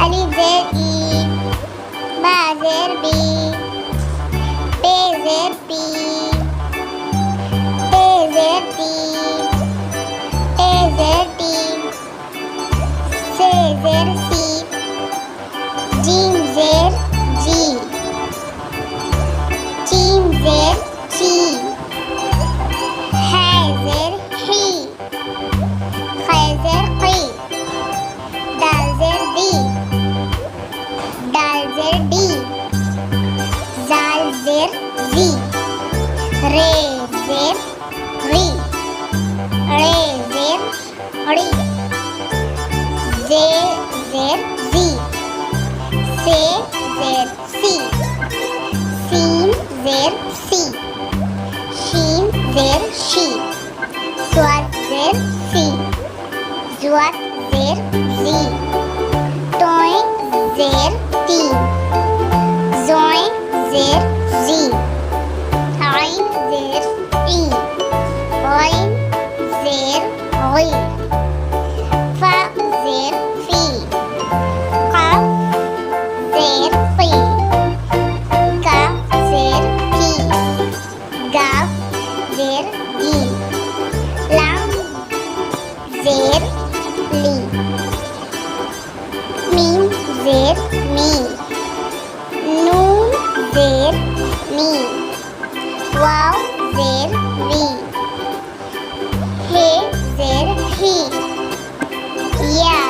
الف زیر ای، با زیر بی، پے زیر پی، تے زیر تی، ٹے زیر ٹی، سے زیر سی، جیم زیر جی، چیم زیر چی، ہے زیر حی، خے زیر قی، دال زیر دی، دال زیر ڈی، زال زیر زی، رے زیر ری، رے زیر ڑی، زے زیر زی، سے زیر سی، سین زیر سی، شین زیر شی، صاد زیر سی، زوات زیر زی، توئیں زیر تی، زوئیں زیر زی، عین زیر ای، غین زیر غی، فا زیر فی، قاف زیر قی، کاف زیر کی، گاف زیر گی، لام زیر لی، میم زیر می، نون زیر می، واو زیر وی، ہے زیر ہی، یا